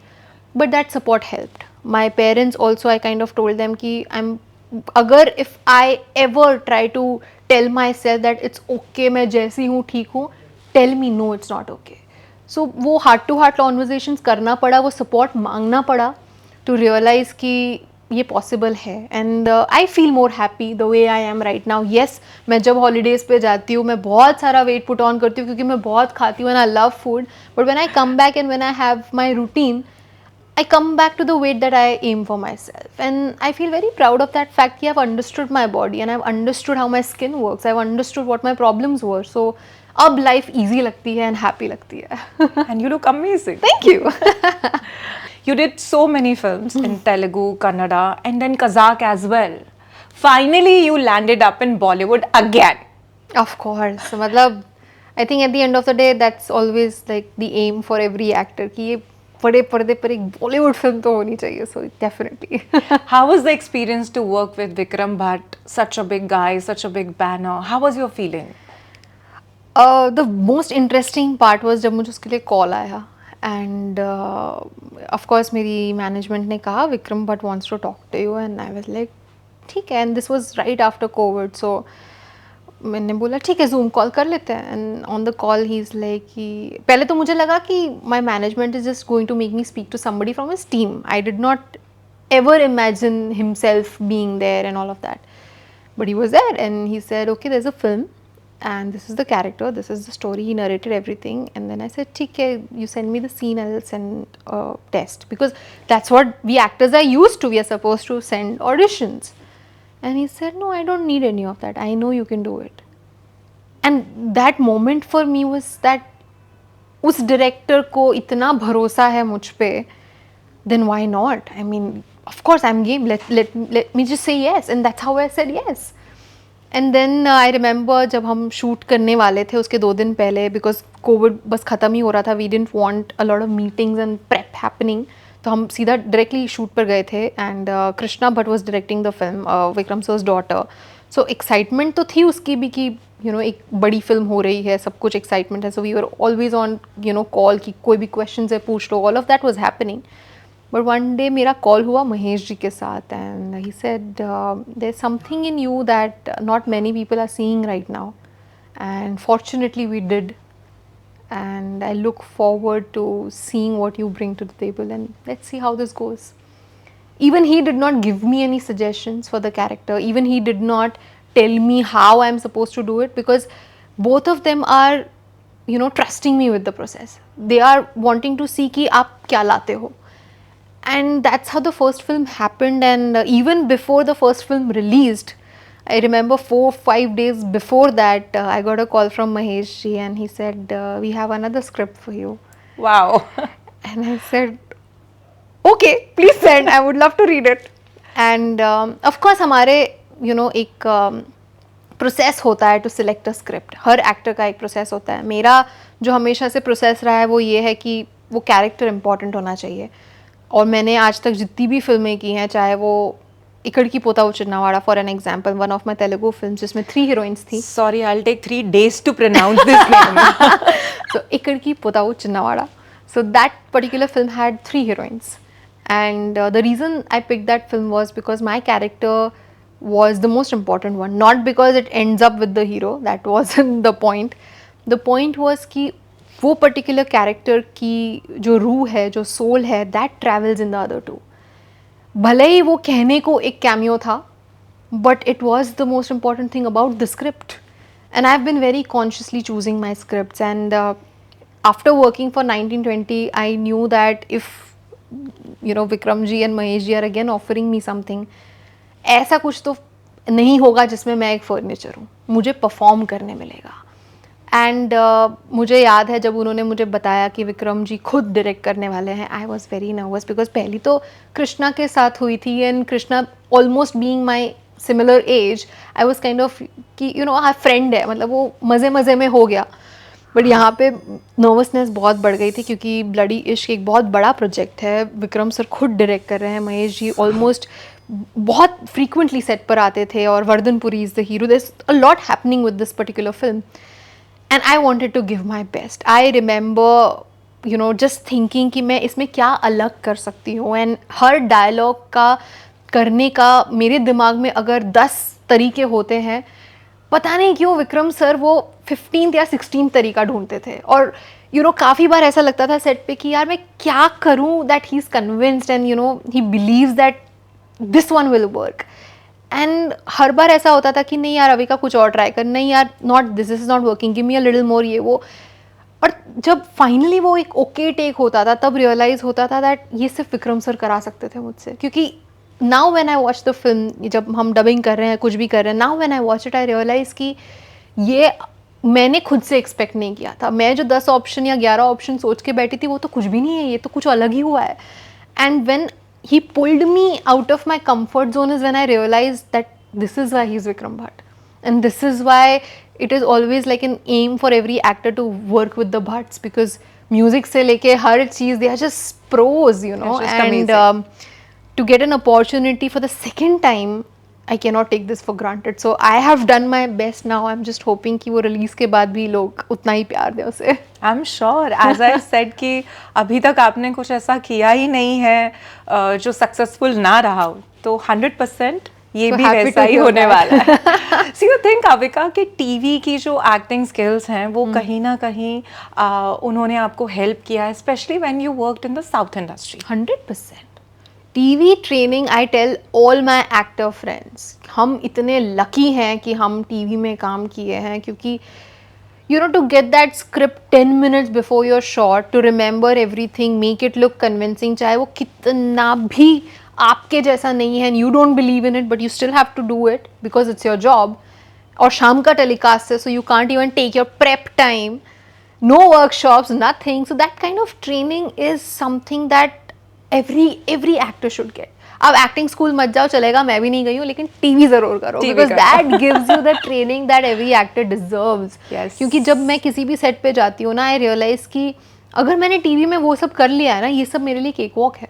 but that support helped. My parents also, I kind of told them ki if I ever try to tell myself that it's okay, मैं जैसी हूँ ठीक हूँ, tell me no, it's not okay. So वो heart to heart conversations करना पड़ा, वो support मांगना पड़ा to realize कि ये पॉसिबल है. And I feel more happy the way I am right now. Yes, मैं जब हॉलीडेज़ पे जाती हूँ मैं बहुत सारा वेट पुट ऑन करती हूँ क्योंकि मैं बहुत खाती हूँ and I love food, but when I come back and when I have my routine, I come back to the weight that I aim for myself, and I feel very proud of that fact that I've understood my body and I've understood how my skin works. I've understood what my problems were. So अब life easy लगती है and happy लगती है.
And you look amazing.
Thank you.
You did so many films in Telugu, Kannada, and then Kazakh as well. Finally, you landed up in Bollywood again.
Of course. मतलब I think at the end of the day, that's always like the aim for every actor कि ये बड़े पर्दे पर एक बॉलीवुड फिल्म तो होनी चाहिए. So definitely.
How was the experience to work with Vikram Bhatt, such a big guy, such a big banner? How was your feeling?
The most interesting part was जब मुझे उसके लिए कॉल आया, and of course मेरी मैनेजमेंट ने कहा Vikram Bhatt wants to talk to you, and I was like ठीक है. and this was right after COVID, so मैंने बोला ठीक है जूम कॉल कर लेते हैं. And on the call he is like कि पहले तो मुझे लगा कि my management is just going to make me speak to somebody from his team. I did not ever imagine himself being there and all of that, but he was there and he said okay there is a film and this is the character, this is the story. He narrated everything, and then I said ठीक है, you send me the scene, I'll send a test, because that's what we actors are used to. We are supposed to send auditions. And he said no, I don't need any of that, I know you can do it. And that moment for me was that उस director को इतना भरोसा है मुझ पे, then why not? I mean, of course I'm game, let me just say yes, and that's how I said yes. And then I remember जब हम शूट करने वाले थे उसके 2 दिन पहले, बिकॉज कोविड बस ख़त्म ही हो रहा था, we didn't want a lot of meetings and prep happening, तो हम सीधा डायरेक्टली शूट पर गए थे. And Krishna Bhatt was directing the film, Vikram sir's daughter. So excitement तो थी उसकी भी कि एक बड़ी फिल्म हो रही है, सब कुछ एक्साइटमेंट है. So we were always on call कि कोई भी क्वेश्चन है पूछ लो, all of that was happening. But one day मेरा कॉल हुआ महेश जी के साथ, and he said there is something in you that not many people are seeing right now, and fortunately we did, and I look forward to seeing what you bring to the table, and let's see how this goes. Even he did not give me any suggestions for the character, even he did not tell me how I'm supposed to do it, because both of them are trusting me with the process. They are wanting to see कि आप क्या लाते हो. And that's how the first film happened. And even before the first film released, I remember 4-5 days before that, I got a call from Mahesh ji, and he said, we have another script for you.
Wow.
And I said, okay, please send, I would love to read it. And of course हमारे एक प्रोसेस होता है टू सिलेक्ट अ स्क्रिप्ट. हर एक्टर का एक प्रोसेस होता है. मेरा जो हमेशा से प्रोसेस रहा है वो ये है कि वो कैरेक्टर इंपॉर्टेंट होना चाहिए. और मैंने आज तक जितनी भी फिल्में की हैं, चाहे वो इकड़ की पोता चिन्नावाड़ा for an example, one of my Telugu film जिसमें 3 हीरोइंस थी.
Sorry, I'll take 3 days to pronounce this name.
So इकड़ की पोता चिन्नावाड़ा. So that particular film had 3 heroines, and the reason I picked that film was because my character was the most important one, not because it ends up with the hero. That wasn't the point. The point was कि वो पर्टिकुलर कैरेक्टर की जो रूह है, जो सोल है, that travels in the other two. भले ही वो कहने को एक कैमियो था, but it was the most important thing about the script. And I've been very consciously choosing my scripts, and after working for 1920, I knew that if Vikram ji and Mahesh ji are again offering me something, ऐसा कुछ तो नहीं होगा जिसमें मैं एक फर्नीचर हूँ, मुझे परफॉर्म करने मिलेगा. एंड मुझे याद है जब उन्होंने मुझे बताया कि विक्रम जी खुद डायरेक्ट करने वाले हैं, I was very nervous because पहली तो कृष्णा के साथ हुई थी, and Krishna almost being my similar age, I was kind of कि फ्रेंड है, मतलब वो मज़े मज़े में हो गया. बट यहाँ पे नर्वसनेस बहुत बढ़ गई थी क्योंकि ब्लडी इश्क एक बहुत बड़ा प्रोजेक्ट है. विक्रम सर खुद डायरेक्ट कर रहे हैं, महेश जी ऑलमोस्ट बहुत फ्रीक्वेंटली सेट पर आते थे, और Vardhanpuri is the hero. There is a lot happening with this particular film, and I wanted to give my best. I remember just thinking कि मैं इसमें क्या अलग कर सकती हूँ, एंड हर डायलॉग का करने का मेरे दिमाग में अगर 10 तरीके होते हैं, पता नहीं क्यों विक्रम सर वो 15th या 16th तरीका ढूंढते थे. और काफ़ी बार ऐसा लगता था सेट पे कि यार मैं क्या करूँ that he is convinced and he believes that this one will work. And हर बार ऐसा होता था कि नहीं यार अभी का कुछ और ट्राई कर, नहीं यार not this is not working, give me a little मोर, ये वो. और जब फाइनली वो एक ओके टेक होता था तब रियलाइज़ होता था दैट ये सिर्फ विक्रम सर करा सकते थे मुझसे. क्योंकि now when I watch the film, जब हम डबिंग कर रहे हैं, कुछ भी कर रहे हैं, now when I watch it I realise कि ये मैंने खुद से एक्सपेक्ट नहीं किया था. मैं जो 10 ऑप्शन या 11 ऑप्शन सोच के बैठी थी वो तो कुछ भी नहीं है, ये तो कुछ अलग ही हुआ है. And when he pulled me out of my comfort zone is when I realized that this is why he's Vikram Bhatt, and this is why it is always like an aim for every actor to work with the Bhatts, because music se leke har cheez they are just pros,
just
and to get an opportunity for the second time, I cannot take this for granted. So I have done my best now. I'm just hoping कि वो release के बाद भी लोग उतना ही प्यार दें उसे.
I'm sure, as I said कि अभी तक आपने कुछ ऐसा किया ही नहीं है जो सक्सेसफुल ना रहा हो, तो 100% ये
So
भी
happy
वैसा
to
ही
hear
होने
that.
वाला है. So you think काविका कि टीवी की जो एक्टिंग स्किल्स हैं वो कहीं ना कहीं उन्होंने आपको हेल्प किया है, specially when you worked in the south industry?
100%. TV training, I tell all my actor friends, हम इतने लकी हैं कि हम टीवी में काम किए हैं, क्योंकि to get that script 10 minutes before your shot, to remember everything, make it look convincing, चाहे वो कितना भी आपके जैसा नहीं है, and you don't believe in it, but you still have to do it because it's your job. और शाम का टेलीकास्ट है, so you can't even take your prep time, no workshops, nothing. So that kind of training is something that every actor should get. अब एक्टिंग स्कूल मत जाओ, चलेगा, मैं भी नहीं गई हूँ, लेकिन टीवी जरूर करो, because that gives you the training that every actor deserves. क्योंकि जब मैं किसी भी सेट पे जाती हूँ ना, आई रियलाइज कि अगर मैंने टीवी में वो सब कर लिया है ना, ये सब मेरे लिए केक वॉक है.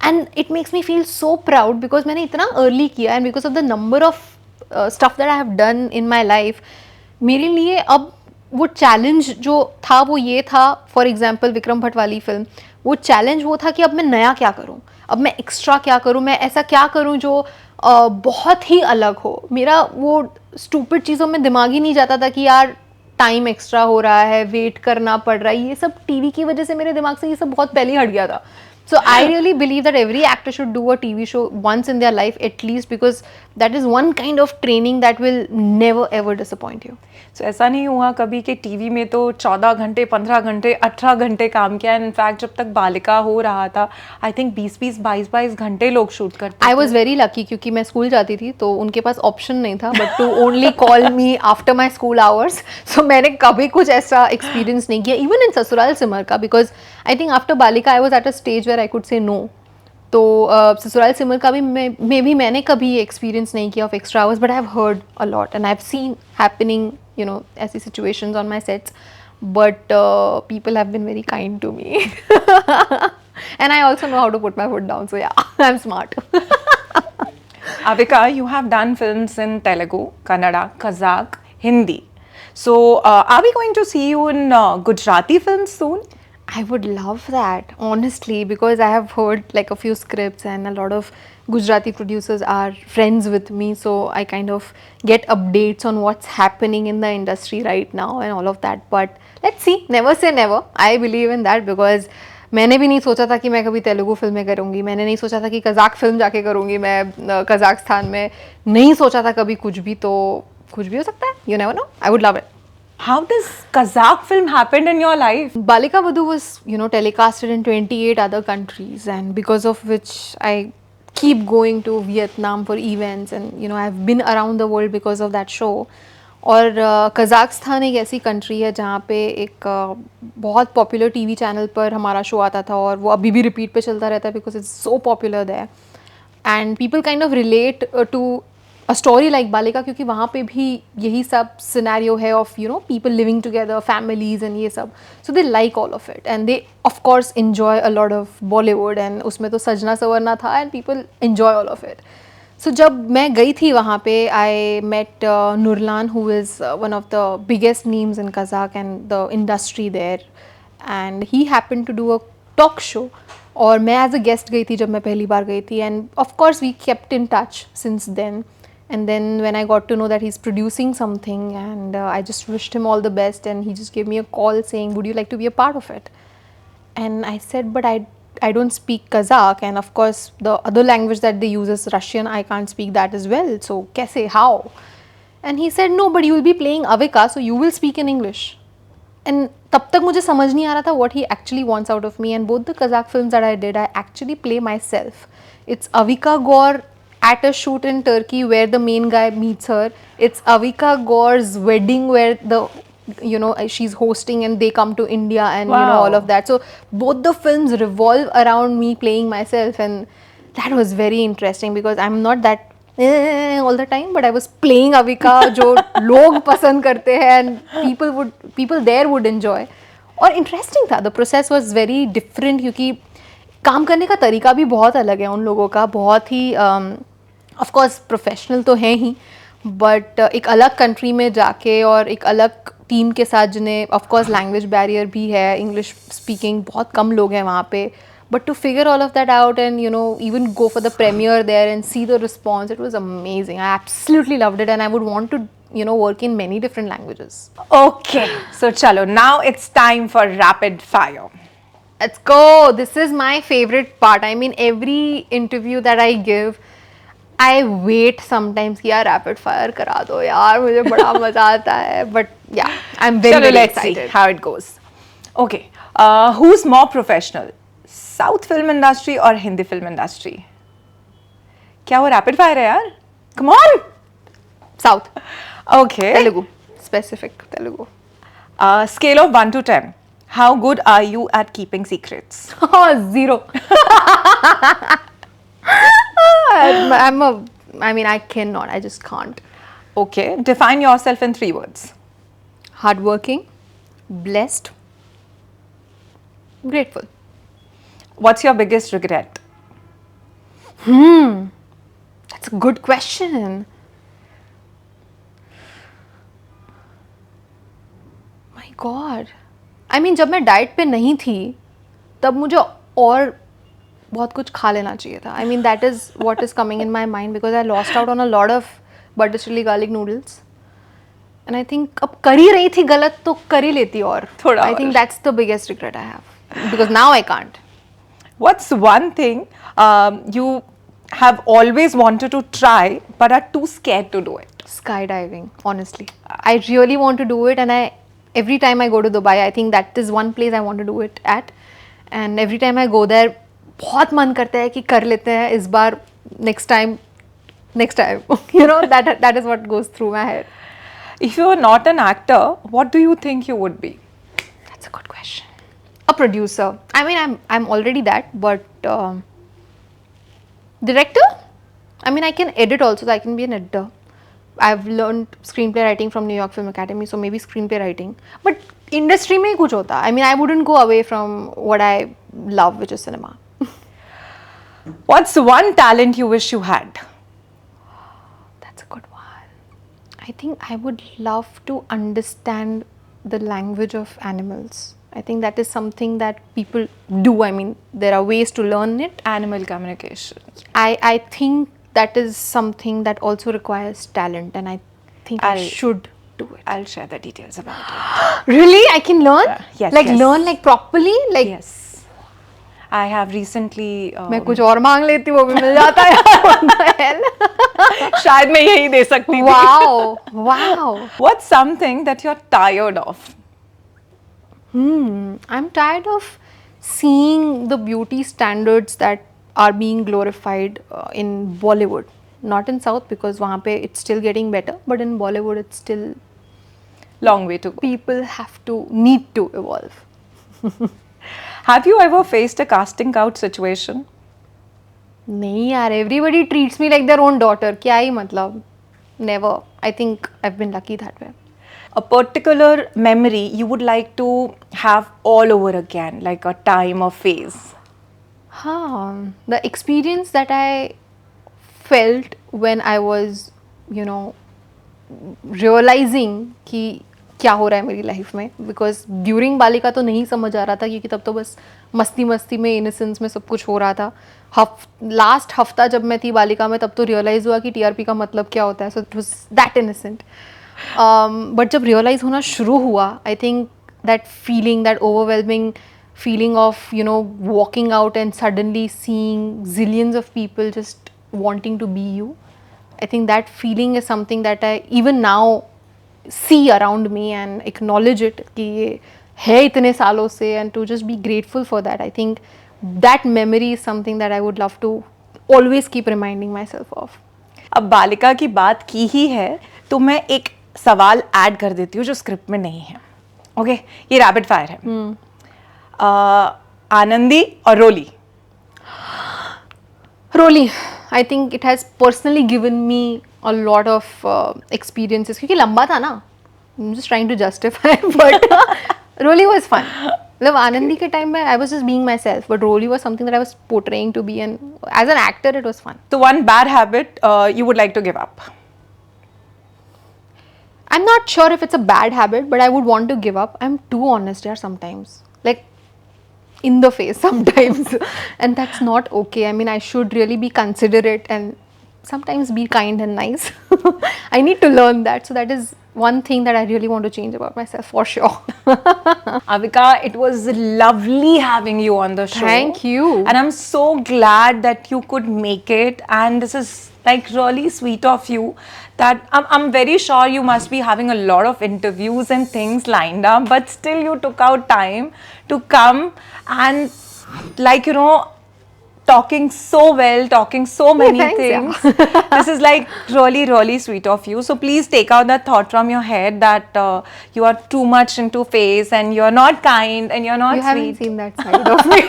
And it makes me feel so proud because मैंने इतना अर्ली किया, and because of the number of stuff that I have done in my life, मेरे लिए अब वो चैलेंज जो था वो ये था. फॉर एग्जाम्पल विक्रम भट्ट वाली फिल्म, वो चैलेंज वो था कि अब मैं नया क्या करूँ, अब मैं एक्स्ट्रा क्या करूँ, मैं ऐसा क्या करूँ जो बहुत ही अलग हो. मेरा वो स्टूपिड चीज़ों में दिमाग ही नहीं जाता था कि यार टाइम एक्स्ट्रा हो रहा है, वेट करना पड़ रहा है, ये सब टीवी की वजह से मेरे दिमाग से ये सब बहुत पहले ही हट गया था. So I really believe that every actor should do a TV show once in their life at least, because that is one kind of training that will never ever disappoint you.
So ऐसा नहीं हुआ कभी कि टीवी में तो 14 घंटे, 15 घंटे, 18 घंटे काम किया, एंड इनफैक्ट जब तक बालिका हो रहा था आई थिंक 20-20, 22-22 घंटे लोग शूट करते थे.
I was very lucky क्योंकि मैं स्कूल जाती थी तो उनके पास ऑप्शन नहीं था but to only call me after my school hours. So मैंने कभी कुछ ऐसा एक्सपीरियंस नहीं किया, इवन इन ससुराल सिमर का, because I think after Balika I was at a stage where I could say no. तो ससुराल सिमर का भी मैंने कभी एक्सपीरियंस नहीं किया of extra hours, but I have heard a lot and I have seen happening ऐसी situations on my sets, but people have been very kind to me and I also know how to put my foot down, so yeah, I'm smart.
Avika, you have done films in Telugu, Kannada, Kazakh, Hindi. So, are we going to see you in Gujarati films soon?
I would love that, honestly, because I have heard like a few scripts, and a lot of Gujarati producers are friends with me, so I kind of get updates on what's happening in the industry right now and all of that. But let's see, never say never. I believe in that because मैंने भी नहीं सोचा था कि मैं कभी तेलुगु फिल्में करूँगी, मैंने नहीं सोचा था कि कज़ाक फिल्म जाके करूँगी मैं कज़ाकिस्तान में, नहीं सोचा था कभी कुछ भी, तो कुछ भी हो सकता है, you never know. I would love it.
How this Kazakh film happened in your life?
Balika Vadhu was, telecasted in 28 other countries, and because of which I keep going to Vietnam for events, and I've been around the world because of that show. और कज़ाकिस्तान एक ऐसी कंट्री है जहाँ पे एक बहुत पॉपुलर टीवी चैनल पर हमारा शो आता था, और वो अभी भी रिपीट पे चलता रहता है because it's so popular there, and people kind of relate to a story like Balika, क्योंकि वहाँ पे भी यही सब सिनेरियो है of people living together, families and ये सब. So they like all of it, and they of course enjoy a lot of Bollywood, and उसमें तो सजना संवरना था, and people enjoy all of it. So जब मैं गई थी वहाँ पे, I met Nurlan, who is one of the biggest names in Kazakh and the industry there, and he happened to do a talk show. और मैं एज अ गेस्ट गई थी जब मैं पहली बार गई थी, and of course we kept in touch since then. And then when I got to know that he's producing something, and I just wished him all the best, and he just gave me a call saying, would you like to be a part of it? And I said, but I don't speak Kazakh, and of course the other language that they use is Russian. I can't speak that as well, so kaise, how? And he said, no, but you will be playing Avika, so you will speak in English. And तब तक मुझे समझ नहीं आ रहा था what he actually wants out of me, and both the Kazakh films that I did, I actually play myself. It's Avika Gore at a shoot in Turkey where the main guy meets her. It's Avika Gore's wedding where she's hosting and they come to India, and
Wow.
all of that. So both the films revolve around me playing myself, and that was very interesting because I'm not that all the time, but I was playing Avika जो लोग पसंद करते हैं, and people there would enjoy. और interesting था, the process was very different क्योंकि काम करने का तरीका भी बहुत अलग है उन लोगों का, बहुत ही ऑफ कोर्स प्रोफेशनल तो हैं ही, बट एक अलग कंट्री में जाके और एक अलग टीम के साथ, जिन्हें ऑफ कोर्स लैंग्वेज बैरियर भी है, इंग्लिश स्पीकिंग बहुत कम लोग हैं वहाँ पे, but to figure all of that out and even go for the premiere there and see the response, it was amazing. I absolutely loved it, and I would want to work in many different languages.
Okay, so chalo, now it's time for rapid fire.
Let's go. This is my favorite part. I mean, every interview that I give, I wait sometimes कि यार rapid fire करा दो यार, मुझे बड़ा मजा आता है. But yeah, I'm very,
Chalo,
very
let's
excited.
see how it goes. Okay, who's more professional? South film industry or Hindi film industry? क्या वो rapid fire है यार? Come on!
South.
Okay.
Telugu. Specific Telugu.
Scale of 1 to 10. How good are you at keeping secrets?
Oh, 0. I cannot. I just can't.
Okay, define yourself in 3 words.
Hardworking, blessed, grateful.
What's your biggest regret?
That's a good question. My God. I mean, जब मैं डाइट पे नहीं थी तब मुझे और बहुत कुछ खा लेना चाहिए था. I mean, that is what is coming in my mind because I lost out on a lot of butter chili garlic noodles. And I think अब कर ही रही थी गलत तो कर ही लेती और.
थोड़ा
I think
और.
that's the biggest regret I have because now I can't.
What's one thing you have always wanted to try but are too scared to do it?
Skydiving, honestly. I really want to do it, and every time I go to Dubai, I think that is one place I want to do it at. And every time I go there, बहुत मन करता है कि कर लेते हैं इस बार, next time. That is what goes through my head.
If you were not an actor, what do you think you would be?
That's a good question. A producer. I mean, I'm already that, but director? I mean, I can edit also, so I can be an editor. I've learned screenplay writing from New York Film Academy, so maybe screenplay writing. But industry में ही कुछ होता. I mean, I wouldn't go away from what I love, which is cinema.
What's one talent you wish you had?
That's a good one. I think I would love to understand the language of animals. I think that is something that people do. I mean, there are ways to learn it.
Animal communication.
I think that is something that also requires talent, and I think I
I'll-
should do it.
I'll share the details about it.
Really? I can learn?
Yes,
Like
yes.
learn like properly? Like
Yes. I have recently
मैं कुछ और मांग लेती हूँ, वो भी मिल जाता है. What the hell?
शायद मैं यही दे सकती थी.
Wow. Wow.
What's something that you're tired of?
I'm tired of seeing the beauty standards that are being glorified in Bollywood. Not in South, because वहाँ पे it's still getting better, but in Bollywood it's still,
Long way to go.
people have to need to evolve.
Have you ever faced a casting couch situation?
नहीं यार, everybody treats me like their own daughter. क्या ही मतलब? Never. I think I've been lucky that way.
A particular memory you would like to have all over again, like a time or phase?
The experience that I felt when I was, you know, realizing कि क्या हो रहा है मेरी लाइफ में, बिकॉज ड्यूरिंग बालिका तो नहीं समझ आ रहा था, क्योंकि तब तो बस मस्ती मस्ती में, इनोसेंस में सब कुछ हो रहा था. लास्ट हफ्ता जब मैं थी बालिका में, तब तो रियलाइज हुआ कि टीआरपी का मतलब क्या होता है. So it was that innocent. But जब रियलाइज होना शुरू हुआ, आई think that feeling, that overwhelming feeling of, you know, walking out and suddenly seeing zillions of people just wanting to be you, I think that feeling is something that I even now see around me and acknowledge it कि ये है इतने सालों से, and to just be grateful for that. I think that memory is something that I would love to always keep reminding myself of.
अब बालिका की बात की ही है तो मैं एक सवाल ऐड कर देती हूँ जो स्क्रिप्ट में नहीं है. ओके, ये रैपिड फायर है. आनंदी और रोली.
Roli, I think it has personally given me a lot of experiences. क्योंकि लंबा था ना, I'm just trying to justify, but Roli was fun. मतलब आनंदी के टाइम में I was just being myself, but Roli was something that I was portraying to be, and as an actor it was fun.
So one bad habit you would like to give up.
I'm not sure if it's a bad habit, but I would want to give up. I'm too honest here sometimes. Like in the face sometimes. And that's not okay. I mean, I should really be considerate and sometimes be kind and nice. I need to learn that. So that is one thing that I really want to change about myself for sure.
Avika, it was lovely having you on the show.
Thank you.
And I'm so glad that you could make it. And this is like really sweet of you. That I'm very sure you must be having a lot of interviews and things lined up, but still you took out time to come and, like, you know, talking so well, talking so many
Thanks,
things. This is like really, really sweet of you. So please take out that thought from your head that you are too much into face and you're not kind and you're not
You haven't
sweet.
seen that side of me.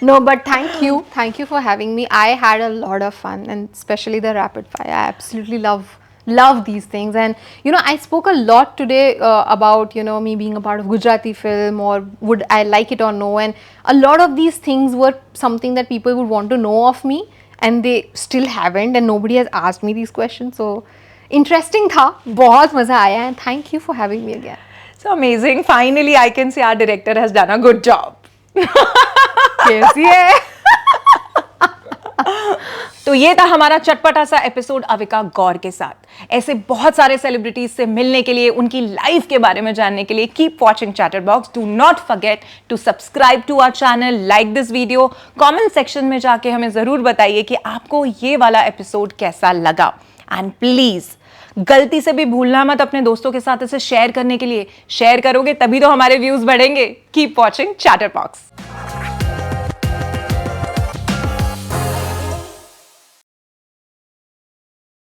No, but thank you. Thank you for having me. I had a lot of fun, and especially the rapid fire. I absolutely love these things. And you know, I spoke a lot today about, you know, me being a part of Gujarati film, or would I like it or no, and a lot of these things were something that people would want to know of me, and they still haven't, and nobody has asked me these questions. So interesting था, बहुत मजा आया, and thank you for having me again.
So amazing. Finally, I can say our director has done a good job.
कैसी है?
तो ये था हमारा चटपटा सा एपिसोड अविका गौर के साथ. ऐसे बहुत सारे सेलिब्रिटीज से मिलने के लिए, उनकी लाइफ के बारे में जानने के लिए keep watching Chatterbox. Do not forget to subscribe to our channel, like this video. Comment section में जाके हमें जरूर बताइए कि आपको ये वाला एपिसोड कैसा लगा. एंड प्लीज गलती से भी भूलना मत अपने दोस्तों के साथ इसे शेयर करने के लिए. शेयर करोगे तभी तो हमारे व्यूज बढ़ेंगे. Keep watching chatterbox.